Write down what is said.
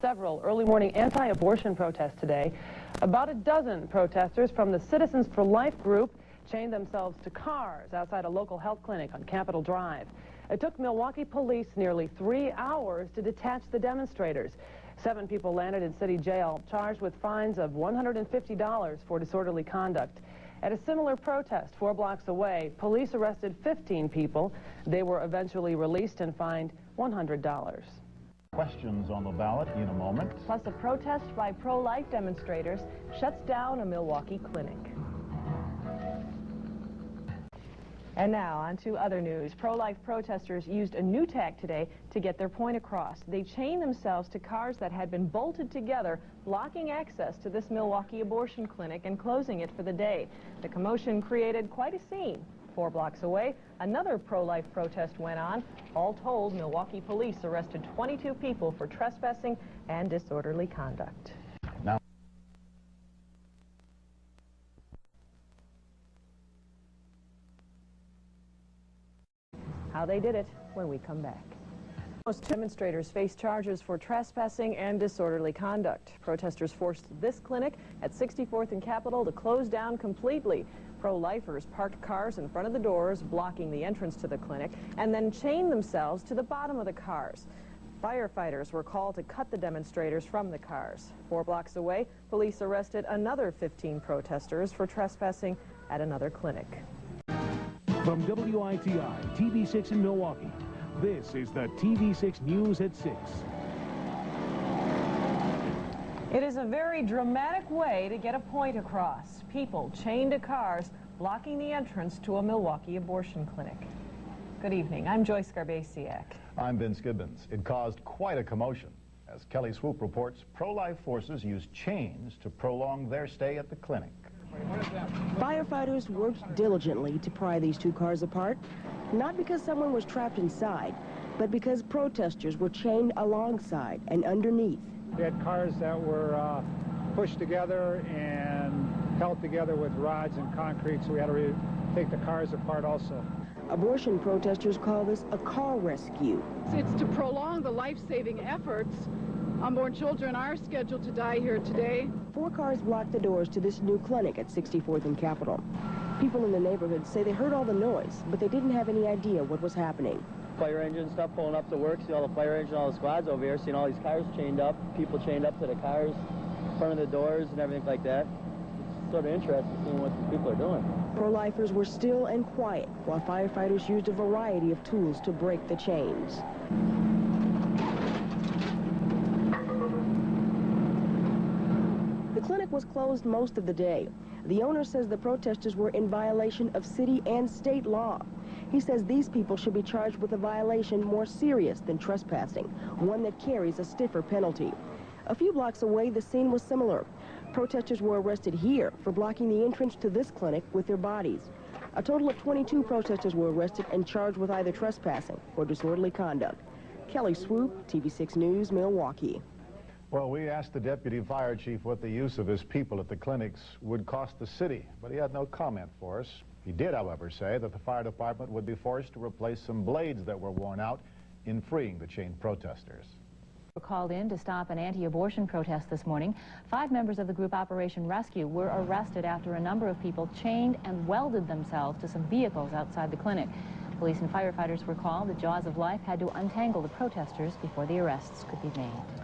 Several early morning anti-abortion protests today. About a dozen protesters from the Citizens for Life group chained themselves to cars outside a local health clinic on Capitol Drive. It took Milwaukee police nearly 3 hours to detach the demonstrators. 7 people landed in city jail, charged with fines of $150 for disorderly conduct. At a similar protest 4 blocks away, police arrested 15 people. They were eventually released and fined $100. Questions on the ballot in a moment. Plus, a protest by pro-life demonstrators shuts down a Milwaukee clinic. And now, on to other news. Pro-life protesters used a new tack today to get their point across. They chained themselves to cars that had been bolted together, blocking access to this Milwaukee abortion clinic and closing it for the day. The commotion created quite a scene. 4 blocks away, another pro-life protest went on. All told, Milwaukee police arrested 22 people for trespassing and disorderly conduct. Now, how they did it when we come back. Most demonstrators face charges for trespassing and disorderly conduct. Protesters forced this clinic at 64th and Capitol to close down completely. Pro-lifers parked cars in front of the doors, blocking the entrance to the clinic, and then chained themselves to the bottom of the cars. Firefighters were called to cut the demonstrators from the cars. 4 blocks away, police arrested another 15 protesters for trespassing at another clinic. From WITI TV6 in Milwaukee, this is the TV6 News at 6. It is a very dramatic way to get a point across. People chained to cars blocking the entrance to a Milwaukee abortion clinic. Good evening. I'm Joyce Garbasiak. I'm Vince Gibbons. It caused quite a commotion. As Kelly Swoop reports, pro-life forces used chains to prolong their stay at the clinic. Firefighters worked diligently to pry these 2 cars apart, not because someone was trapped inside, but because protesters were chained alongside and underneath. We had cars that were pushed together and held together with rods and concrete, so we had to take the cars apart also. Abortion protesters call this a car rescue. It's to prolong the life-saving efforts. Unborn children are scheduled to die here today. 4 cars blocked the doors to this new clinic at 64th and Capitol. People in the neighborhood say they heard all the noise, but they didn't have any idea what was happening. Fire engine stuff pulling up to work, see all the fire engine, all the squads over here, seeing all these cars chained up, people chained up to the cars, in front of the doors and everything like that. It's sort of interesting seeing what these people are doing. Pro-lifers were still and quiet, while firefighters used a variety of tools to break the chains. The clinic was closed most of the day. The owner says the protesters were in violation of city and state law. He says these people should be charged with a violation more serious than trespassing, one that carries a stiffer penalty. A few blocks away, the scene was similar. Protesters were arrested here for blocking the entrance to this clinic with their bodies. A total of 22 protesters were arrested and charged with either trespassing or disorderly conduct. Kelly Swoop, TV6 News, Milwaukee. Well, we asked the deputy fire chief what the use of his people at the clinics would cost the city, but he had no comment for us. He did, however, say that the fire department would be forced to replace some blades that were worn out in freeing the chained protesters. Were called in to stop an anti-abortion protest this morning. 5 members of the group Operation Rescue were arrested after a number of people chained and welded themselves to some vehicles outside the clinic. Police and firefighters were called. The jaws of life had to untangle the protesters before the arrests could be made.